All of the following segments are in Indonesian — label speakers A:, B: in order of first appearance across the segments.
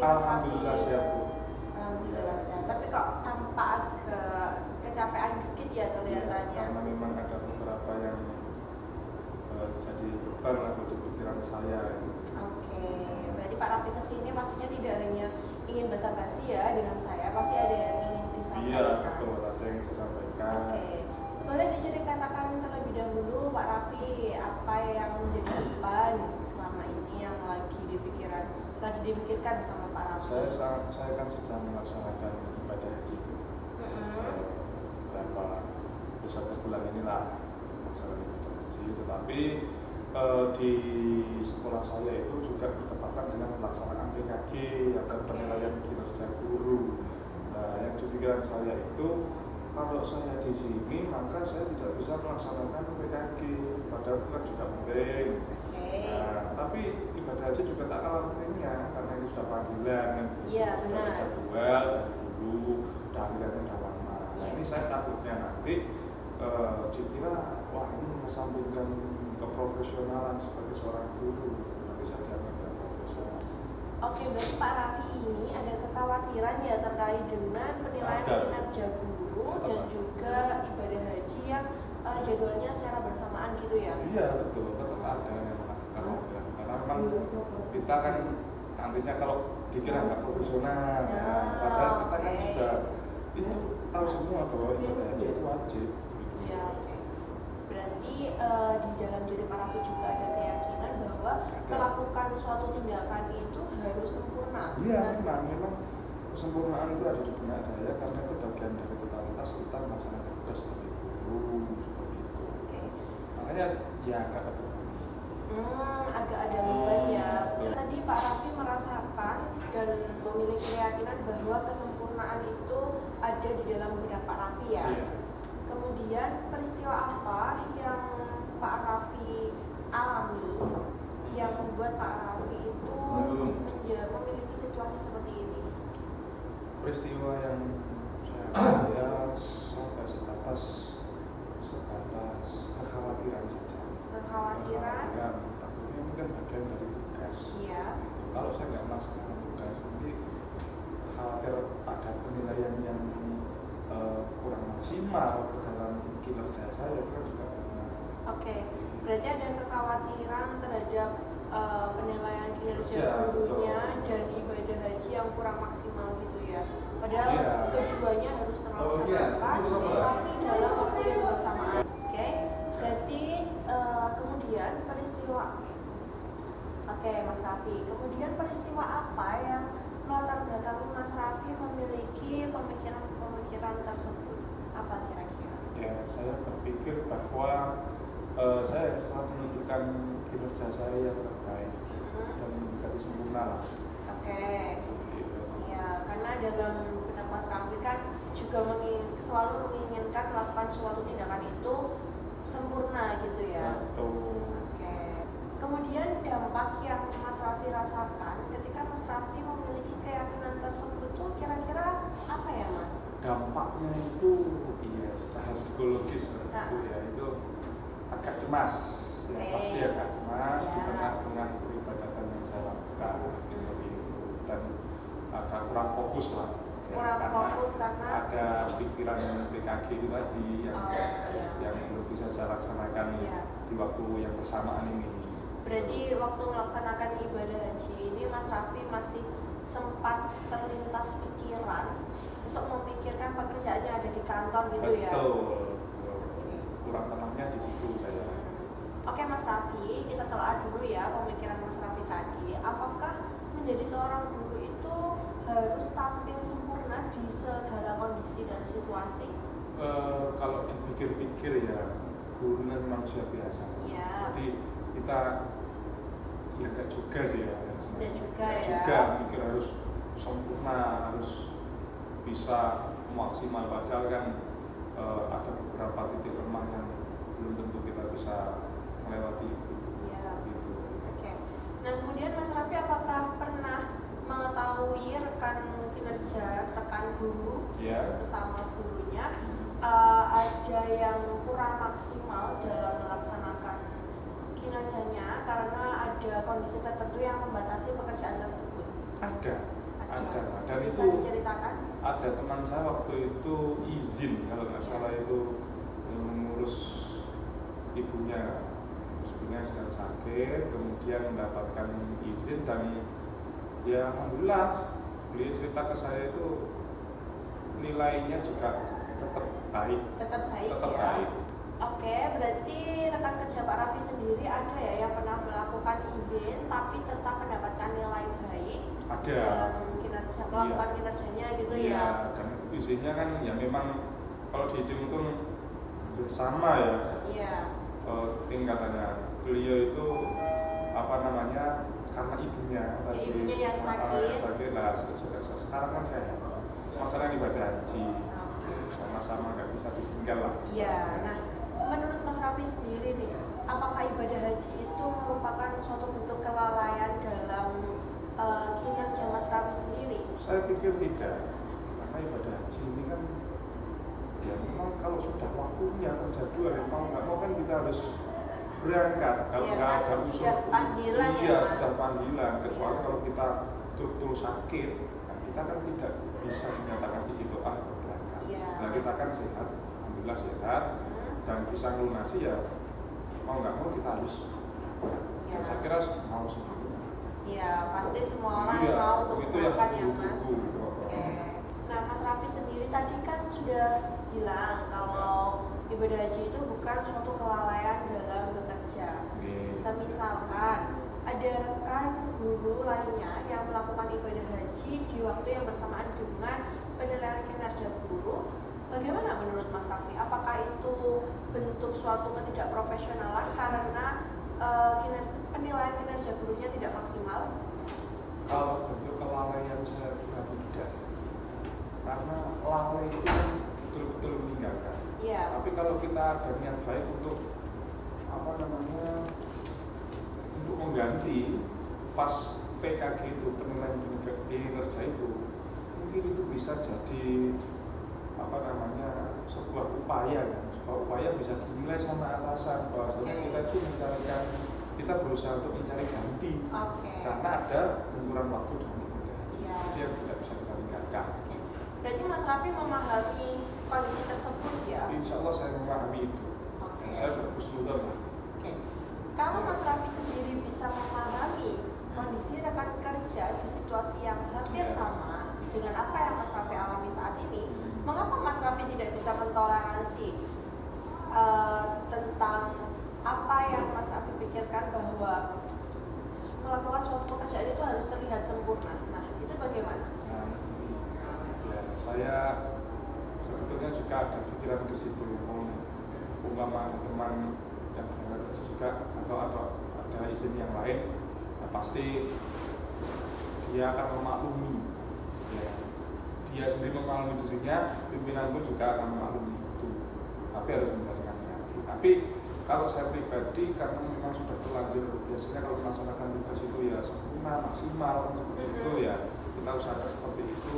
A: Mas Raffi?
B: Alhamdulillah sehat Bu.
A: Alhamdulillah sehat. Tapi kok tampak agak kecapean dikit ya kelihatannya.
B: Karena memang ada beberapa yang jadi beban lah untuk pikiran saya.
A: Oke, berarti Pak Raffi kesini pastinya tidak hanya ingin basa-basi ya dengan saya, pasti ada yang ingin disampaikan.
B: Iya, betul, ada yang saya sampaikan.
A: Oke, boleh diceritakan terlebih dahulu Pak Raffi apa yang menjadi beban selama ini yang lagi dipikirkan sama Pak Raffi?
B: Saya kan sedang melaksanakan ibadah haji. Berapa satu bulan inilah melaksanakan ibadah haji, tetapi di sekolah saya itu juga bertepatan dengan pelaksanaan PKG atau penilaian kinerja guru. Nah, yang di pikiran saya itu kalau saya di sini maka saya tidak bisa melaksanakan PKG, padahal itu kan juga penting. Nah, tapi ibadah haji juga tak kalah pentingnya karena ini sudah panggilan kan.
A: Iya, benar.
B: Sudah jadwal dari dulu, panggilannya sudah lama. Nah, ini saya takutnya nanti dikira wah ini mengesampingkan keprofesionalan sebagai seorang guru, nanti saya dianggap tidak profesional.
A: Oke, berarti Pak Raffi ini ada kekhawatiran ya terkait dengan penilaian kinerja guru dan juga ibadah haji yang jadwalnya secara bersamaan gitu ya?
B: Iya betul, tetap ada yang kekhawatiran karena memang kita kan nantinya kalau dikira nggak profesional, padahal kita kan juga itu tahu semua bahwa ibadah haji itu wajib.
A: Ya, oke. Berarti di dalam diri Pak Raffi juga ada keyakinan bahwa melakukan suatu tindakan itu harus sempurna.
B: Iya, memang kesempurnaan itu ada di benak saya karena itu bagian dari totalitas kita melaksanakan tugas sebagai guru seperti itu.
A: Oke.
B: Makanya ya agak ada beban.
A: Agak ada beban ya. Tadi Pak Raffi merasakan dan memiliki keyakinan bahwa kesempurnaan itu ada di dalam benak Pak Raffi ya.
B: Iya.
A: Kemudian peristiwa apa yang Pak Raffi alami yang membuat Pak Raffi itu memiliki situasi seperti ini?
B: Peristiwa yang saya sampai sebatas kekhawatiran saja.
A: Kekhawatiran?
B: Takutnya ini kan bagian dari tugas.
A: Iya.
B: Kalau saya nggak melaksanakan tugas nanti khawatir ada penilaian yang kurang maksimal ke dalam kinerja saya itu kan juga benar.
A: Oke, berarti ada kekhawatiran terhadap penilaian kinerja gurunya dan ibadah haji yang kurang maksimal gitu ya. Padahal keduanya harus terlaksanakan, tapi dalam waktu yang bersamaan. Oke, berarti kemudian peristiwa. Oke, Mas Raffi. Kemudian peristiwa apa yang melatar belakangi Mas Raffi memiliki pemikiran tersebut? Apa kira-kira?
B: Ya, saya berpikir bahwa saya harus menunjukkan kinerja saya yang terbaik dan menjadi sempurna lah.
A: Oke. Ya, karena dalam benak Mas Raffi kan juga selalu menginginkan melakukan suatu tindakan itu sempurna gitu ya.
B: Betul.
A: Oke. Kemudian dampak yang Mas Raffi rasakan ketika Mas Raffi memiliki keyakinan tersebut tuh kira-kira apa ya Mas?
B: Dampaknya itu secara psikologis itu ya itu agak cemas. Ya, pasti agak cemas di tengah-tengah peribadatan yang saya lakukan seperti itu dan agak kurang fokus lah.
A: Fokus karena
B: ada pikiran PKG itu tadi yang belum bisa saya laksanakan di waktu yang bersamaan ini.
A: Berarti waktu melaksanakan ibadah haji ini Mas Raffi masih sempat terlintas pikiran untuk memikirkan pekerjaannya ada di kantor gitu ya?
B: Betul. Kurang tenangnya di situ saya.
A: Oke Mas Raffi, kita telah dulu ya pemikiran Mas Raffi tadi. Apakah menjadi seorang guru itu harus tampil sempurna di segala kondisi dan situasi?
B: Kalau dipikir-pikir ya, guru kan manusia biasa.
A: Ya.
B: Jadi kita ya enggak juga sih ya.
A: Enggak juga ya.
B: Juga mikir harus sempurna, harus bisa maksimal, padahal kan ada beberapa titik lemah yang belum tentu kita bisa melewati itu.
A: Ya.
B: Gitu.
A: Oke. Nah kemudian Mas Raffi apakah pernah mengetahui rekan kinerja rekan guru sesama gurunya ada yang kurang maksimal dalam melaksanakan kinerjanya karena ada kondisi tertentu yang membatasi pekerjaan tersebut?
B: Ada. Ada. Dan
A: bisa
B: itu
A: diceritakan?
B: ada teman saya waktu itu izin kalau nggak salah itu mengurus ibunya sedang sakit, kemudian mendapatkan izin dan ya alhamdulillah beliau cerita ke saya itu nilainya juga tetap baik.
A: Tetap baik
B: tetap
A: ya.
B: Baik.
A: Oke, berarti rekan kerja Pak Raffi sendiri ada ya yang pernah melakukan izin tapi tetap mendapatkan nilai baik
B: Ada.
A: dalam kinerja, melakukan kinerjanya gitu
B: Iya,
A: ya.
B: dan itu izinnya kan ya memang kalau dihitung itu bersama ya.
A: Iya.
B: Tingkatannya beliau itu apa namanya karena ibunya tadi
A: Ibunya yang sakit.
B: Nah, sekarang kan saya masalah ibadah haji sama-sama nggak bisa ditinggal lah.
A: Iya. Nah, menurut Mas Raffi sendiri nih, apakah ibadah haji itu merupakan suatu bentuk kelalaian dalam kinerja Mas Raffi sendiri?
B: Saya pikir tidak, karena ibadah haji ini kan ya memang kalau sudah waktunya terjadwal ya mau nggak mau kan kita harus berangkat. Kalau
A: ya,
B: nggak
A: kan,
B: ada usul,
A: sudah panggilan
B: iya,
A: ya Mas.
B: sudah panggilan. Kecuali kalau kita betul-betul sakit, kan kita kan tidak bisa dinyatakan istiqoah berangkat.
A: Ya.
B: Nah kita kan sehat, alhamdulillah sehat, dan bisa melunasi ya mau nggak mau kita harus.
A: Ya.
B: Saya kira mau sendiri.
A: Iya, pasti semua orang
B: Iya,
A: mau untuk
B: itu yang
A: berangkat ya Mas.
B: tunggu-tunggu.
A: Oke. Nah, Mas Raffi sendiri tadi kan sudah bilang kalau ibadah haji itu bukan suatu kelalaian dalam bekerja. Misalkan ada rekan guru lainnya yang melakukan ibadah haji di waktu yang bersamaan dengan penilaian kinerja guru, bagaimana menurut Mas Raffi? Apakah itu bentuk suatu ketidakprofesionalan karena penilaian kinerja gurunya tidak maksimal?
B: Kalau bentuk kelalaian saya kira tidak, karena lalai itu kan betul-betul meninggalkan.
A: Iya.
B: Tapi kalau kita ada niat baik untuk apa namanya untuk mengganti pas PKG itu penilaian kinerja itu, mungkin itu bisa jadi apa namanya sebuah upaya kan, sebuah upaya bisa dinilai sama atasan bahwasanya kita itu mencarikan, kita berusaha untuk mencari ganti karena ada benturan waktu dengan ibadah haji.
A: Ya.
B: Jadi yang tidak bisa kita tinggalkan.
A: Berarti Mas Raffi memahami kondisi tersebut ya?
B: Insya Allah saya memahami itu. Dan saya berhusnudzon lah.
A: Kalau Mas Raffi sendiri bisa memahami kondisi rekan kerja di situasi yang hampir sama dengan apa yang Mas Raffi alami saat ini, mengapa Mas Raffi tidak bisa mentoleransi tentang apa yang Mas Raffi pikirkan bahwa melakukan suatu pekerjaan itu harus terlihat sempurna? Nah, itu bagaimana?
B: Nah, ya, saya sebetulnya juga ada pikiran ke situ. Umpama teman yang bekerja juga atau ada izin yang lain, ya pasti dia akan memaklumi. Ya, dia sendiri memaklumi dirinya, pimpinan pun juga akan memaklumi itu. Tapi harus mencarikan ganti. Tapi kalau saya pribadi karena memang sudah terlanjur, biasanya kalau melaksanakan tugas itu ya sempurna, maksimal seperti itu ya kita usahakan seperti itu.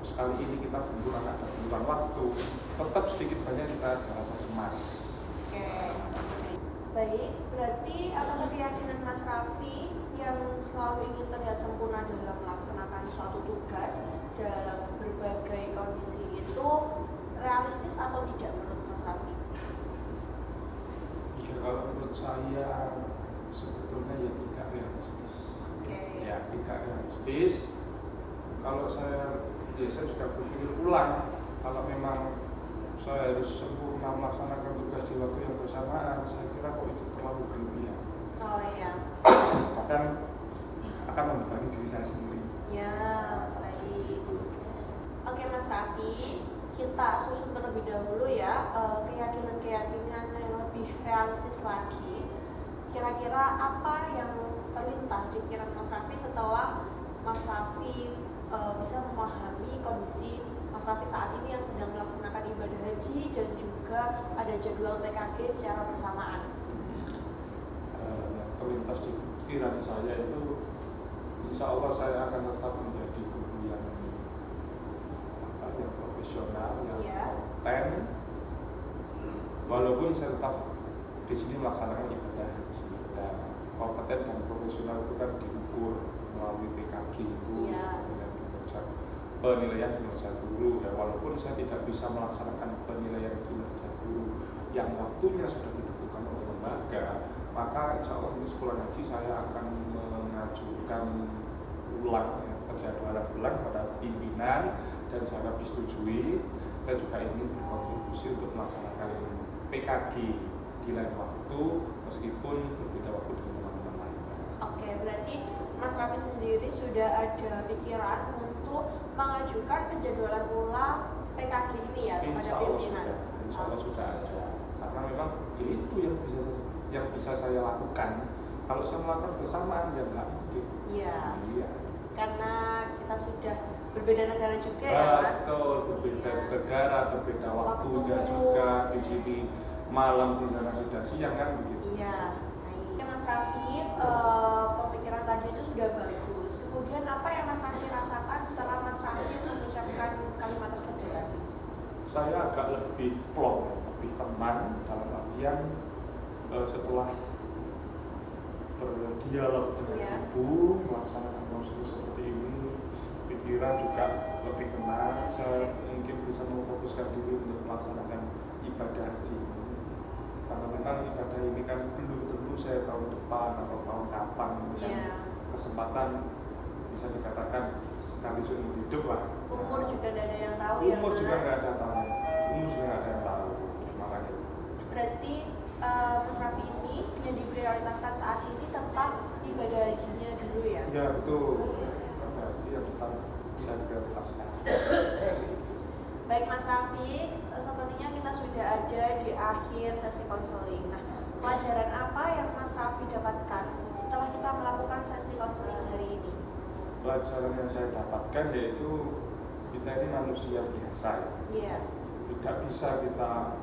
B: Sekali ini kita benturan, ada benturan waktu, tetap sedikit banyak kita ada rasa cemas.
A: Oke. Baik, berarti apakah keyakinan Mas Raffi yang selalu ingin terlihat sempurna dalam melaksanakan suatu tugas dalam berbagai kondisi itu realistis atau tidak menurut Mas Raffi?
B: Ya kalau menurut saya sebetulnya ya tidak realistis. Ya tidak realistis. Kalau saya juga berpikir ulang, kalau memang saya harus sempurna melaksanakan tugas di waktu yang bersamaan, saya kira kok itu terlalu berlebihan.
A: Oh ya.
B: Bahkan akan membebani diri saya sendiri.
A: Ya, baik. Oke Mas Raffi, kita susun terlebih dahulu ya keyakinan-keyakinan yang lebih realistis lagi. Kira-kira apa yang terlintas di pikiran Mas Raffi setelah Mas Raffi bisa memahami kondisi Mas Raffi saat ini yang sedang melaksanakan ibadah haji dan juga ada jadwal PKG secara bersamaan?
B: Yang terlintas di pikiran saya itu, insya Allah saya akan tetap menjadi guru yang profesional, yang kompeten, walaupun saya tetap di sini melaksanakan ibadah haji. Dan kompeten dan profesional itu kan diukur melalui PKG itu. penilaian kinerja guru ya, walaupun saya tidak bisa melaksanakan penilaian kinerja guru yang waktunya sudah ditentukan oleh lembaga, maka insya Allah ini sekolah haji saya akan mengajukan ulang ya, penjadwalan ulang pada pimpinan dan saya disetujui. Saya juga ingin berkontribusi untuk melaksanakan PKG di lain waktu meskipun berbeda waktu dengan teman-teman lain.
A: Oke, berarti Mas Raffi sendiri sudah ada pikiran untuk mengajukan penjadwalan ulang PKG ini ya kepada pimpinan?
B: Insya Allah sudah ada, karena memang itu yang bisa saya lakukan. Kalau saya melakukan bersamaan ya nggak mungkin.
A: Iya.
B: Iya.
A: Karena kita sudah berbeda negara juga ya Mas.
B: Betul, berbeda negara, berbeda waktunya juga. Di sini malam, di sana sudah siang kan begitu.
A: Iya. Nah, Mas Raffi, pemikiran tadi itu sudah bagus. Kemudian apa yang Mas Raffi rasakan setelah Mas Raffi mengucapkan kalimat tersebut tadi?
B: Saya agak lebih plong, lebih tenang dalam artian setelah berdialog dengan ibu, melaksanakan prosedur seperti ini, pikiran juga lebih tenang. Saya mungkin bisa memfokuskan diri untuk melaksanakan ibadah haji ini, karena memang ibadah ini kan belum tentu saya tahun depan atau tahun kapan, kesempatan bisa dikatakan sekali seumur hidup lah.
A: Umur juga tidak ada yang tahu.
B: Umur juga nggak ada tahu. Umur juga nggak ada yang tahu. Makanya.
A: Berarti Mas Raffi ini yang diprioritaskan saat ini tetap ibadah hajinya dulu ya?
B: Ya betul. Ibadah haji yang tetap saya prioritaskan.
A: Baik Mas Raffi, sepertinya kita sudah ada di akhir sesi konseling. Nah, pelajaran apa yang Mas Raffi dapatkan setelah kita melakukan sesi konseling hari ini?
B: Pelajaran yang saya dapatkan yaitu kita ini manusia biasa ya.
A: Iya.
B: Tidak bisa kita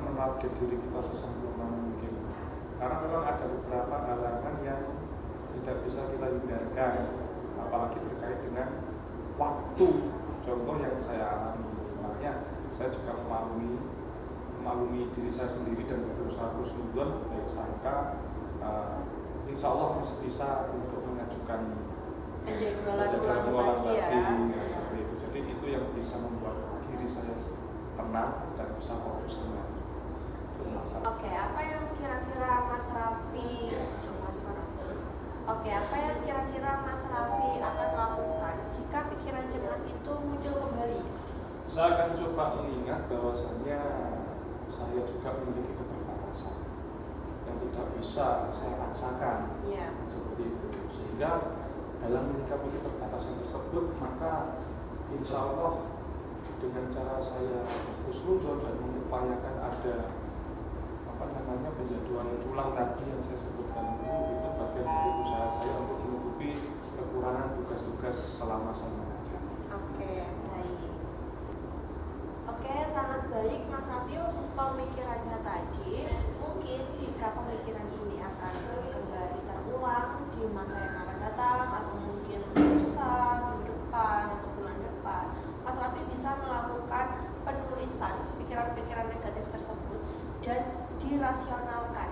B: menarget diri kita sesempurna mungkin. Karena memang ada beberapa halangan yang tidak bisa kita hindarkan, apalagi terkait dengan waktu. Contoh yang saya alami, makanya saya juga memaklumi diri saya sendiri dan berusaha husnudzon, baik sangka insya Allah masih bisa untuk mengajukan
A: penjadwalan ulang tadi ya.
B: Seperti itu. Jadi itu yang bisa membuat diri saya tenang dan bisa fokus dengan masalah.
A: Oke, apa yang kira-kira Mas Raffi akan lakukan jika pikiran cemas itu muncul kembali?
B: Saya akan coba mengingat bahwasannya saya juga memiliki keterbatasan yang tidak bisa saya paksakan, seperti itu. Sehingga dalam menyikapi keterbatasan tersebut, maka insya Allah dengan cara saya husnudzon dan mengupayakan ada penjadwalan ulang tadi yang saya sebutkan dulu, itu bagian dari usaha saya untuk menutupi kekurangan tugas-tugas selama saya mengajar.
A: Oke, baik. Oke, sangat baik Mas Raffi untuk pemikirannya tadi. Mungkin jika pemikiran ini akan kembali terulang di masa yang akan datang, atau mungkin lusa, minggu depan, atau bulan depan, Mas Raffi bisa melakukan penulisan pikiran-pikiran negatif tersebut dan dirasionalkan.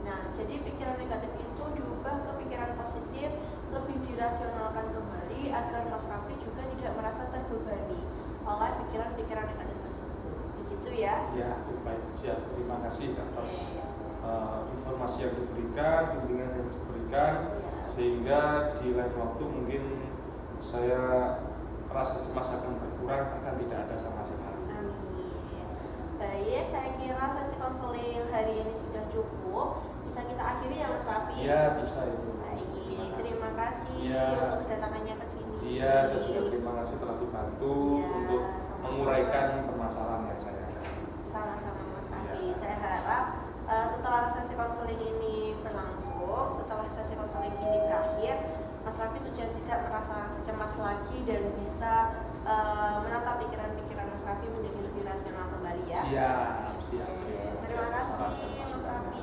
A: Nah, jadi pikiran negatif itu diubah ke pikiran positif, lebih dirasionalkan kembali agar Mas Raffi juga tidak merasa terbebani oleh pikiran-pikiran negatif tersebut. Begitu ya?
B: Ya, baik. Siap. Terima kasih atas informasi yang diberikan, bimbingan yang diberikan, sehingga di lain waktu mungkin saya rasa cemas akan berkurang, akan tidak ada sama sekali.
A: Baik, saya kira sesi konseling hari ini sudah cukup. Bisa kita akhiri ya Mas Raffi?
B: Ya, bisa Ibu.
A: Baik, terima kasih untuk kedatangannya ke sini.
B: Iya, saya juga terima kasih telah dibantu untuk menguraikan permasalahan yang saya ada.
A: Sama-sama Mas Raffi. Saya harap setelah sesi konseling ini berlangsung, setelah sesi konseling ini berakhir, Mas Raffi sudah tidak merasa cemas lagi dan bisa menata pikiran-pikiran Mas Raffi menjadi lebih rasional kembali ya.
B: Siap.
A: Terima kasih Mas Raffi.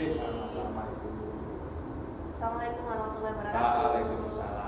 B: Sama-sama Ibu.
A: Assalamualaikum warahmatullahi wabarakatuh.
B: Waalaikumsalam.